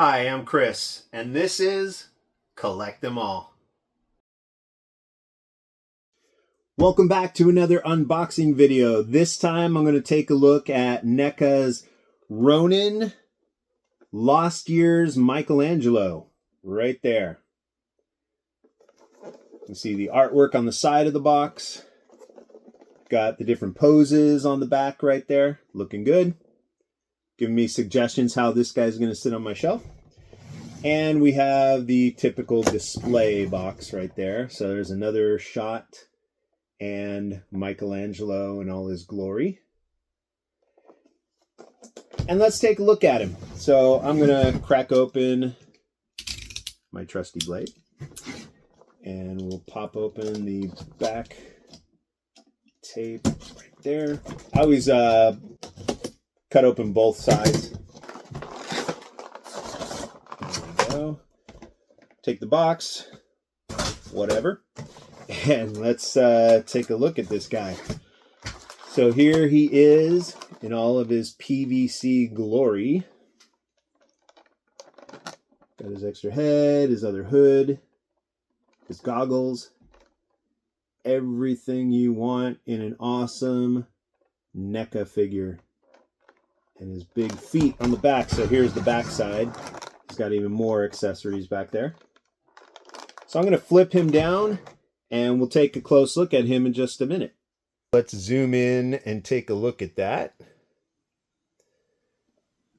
Hi, I'm Chris, and this is Collect Them All. Welcome back to another unboxing video. This time I'm going to take a look at NECA's Ronin Lost Years Michelangelo. Right there. You can see the artwork on the side of the box. Got the different poses on the back right there. Looking good. Giving me suggestions how this guy's going to sit on my shelf. And we have the typical display box right there. So there's another shot and Michelangelo in all his glory. And let's take a look at him. So I'm going to crack open my trusty blade. And we'll pop open the back tape right there. I always cut open both sides. There we go. Take the box, whatever, and let's take a look at this guy. So here he is in all of his PVC glory. Got his extra head, his other hood, his goggles. Everything you want in an awesome NECA figure. And his big feet on the back. So here's the back side. He's got even more accessories back there. So I'm going to flip him down and we'll take a close look at him in just a minute. Let's zoom in and take a look at that.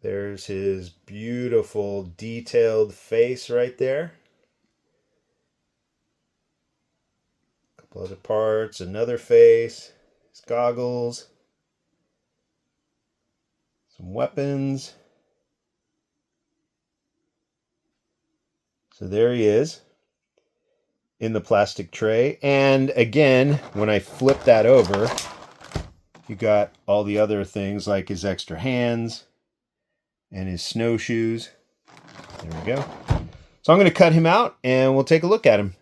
There's his beautiful detailed face right there. A couple other parts, another face, his goggles. Some weapons. So there he is in the plastic tray. And again, when I flip that over, you got all the other things like his extra hands and his snowshoes. There we go. So I'm going to cut him out and we'll take a look at him.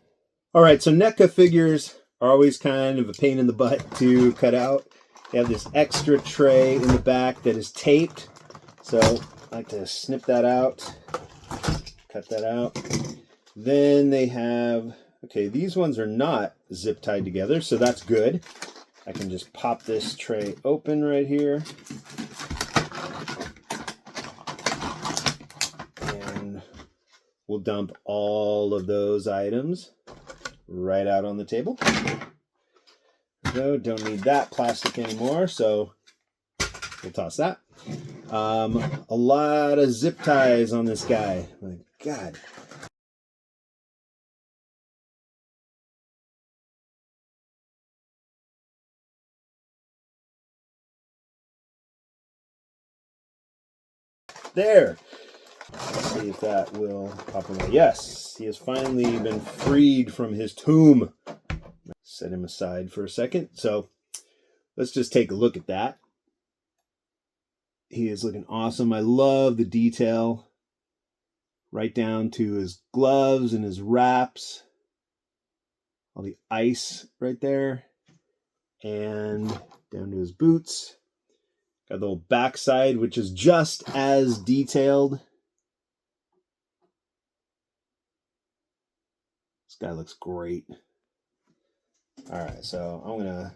All right, so NECA figures are always kind of a pain in the butt to cut out. They have this extra tray in the back that is taped. So I like to snip that out, cut that out. Then they have, okay, these ones are not zip tied together, so that's good. I can just pop this tray open right here. And we'll dump all of those items right out on the table. So don't need that plastic anymore, so we'll toss that. A lot of zip ties on this guy. My God. There. Let's see if that will pop away. Yes, he has finally been freed from his tomb. Set him aside for a second. So let's just take a look at that. He is looking awesome. I love the detail right down to his gloves and his wraps. All the ice right there. And down to his boots. Got the little backside, which is just as detailed. This guy looks great. All right, so I'm going to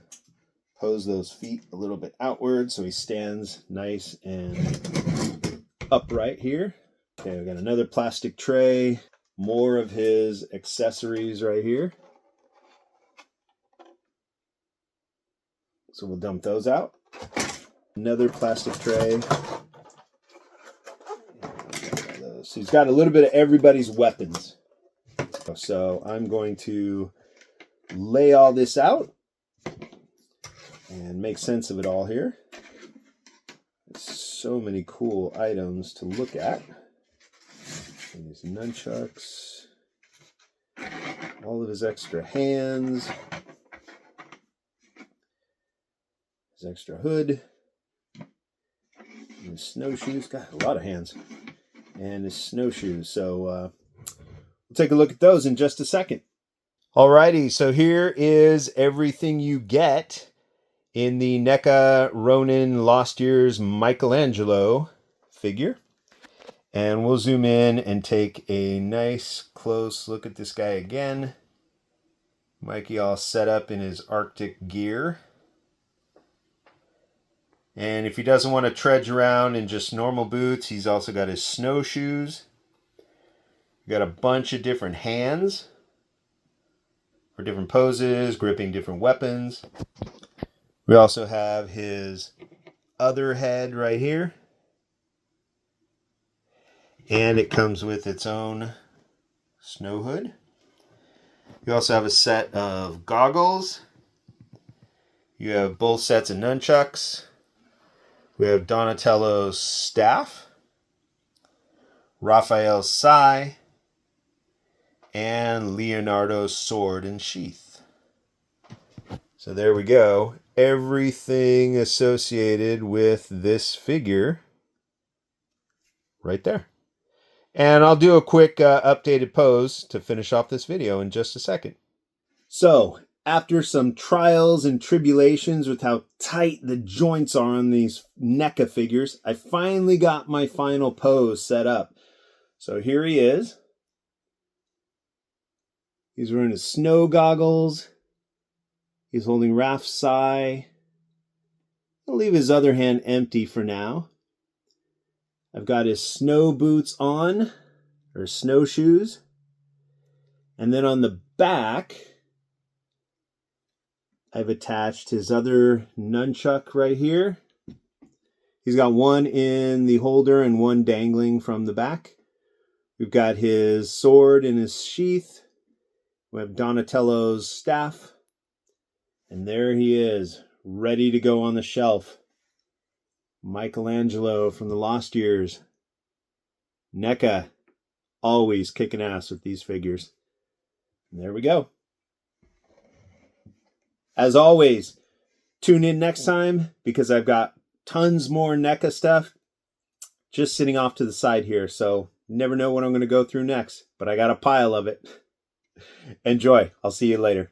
pose those feet a little bit outward so he stands nice and upright here. Okay, we got another plastic tray, more of his accessories right here. So we'll dump those out. Another plastic tray. So he's got a little bit of everybody's weapons. So I'm going to lay all this out and make sense of it all here. There's so many cool items to look at. And these nunchucks, all of his extra hands, his extra hood, and his snowshoes. Got a lot of hands. And his snowshoes. So we'll take a look at those in just a second. Alrighty, so here is everything you get in the NECA Ronin Lost Years Michelangelo figure. And we'll zoom in and take a nice close look at this guy again. Mikey all set up in his Arctic gear. And if he doesn't want to trudge around in just normal boots, he's also got his snowshoes. Got a bunch of different hands for different poses, gripping different weapons. We also have his other head right here. And it comes with its own snow hood. You also have a set of goggles. You have both sets of nunchucks. We have Donatello's staff, Raphael's sai, and Leonardo's sword and sheath. So there we go. Everything associated with this figure right there. And I'll do a quick updated pose to finish off this video in just a second. So, after some trials and tribulations with how tight the joints are on these NECA figures, I finally got my final pose set up. So here he is. He's wearing his snow goggles. He's holding Raph's sai. I'll leave his other hand empty for now. I've got his snow boots on, or snowshoes. And then on the back, I've attached his other nunchuck right here. He's got one in the holder and one dangling from the back. We've got his sword in his sheath. We have Donatello's staff. And there he is, ready to go on the shelf. Michelangelo from the Lost Years. NECA, always kicking ass with these figures. And there we go. As always, tune in next time because I've got tons more NECA stuff just sitting off to the side here. So never know what I'm going to go through next, but I got a pile of it. Enjoy. I'll see you later.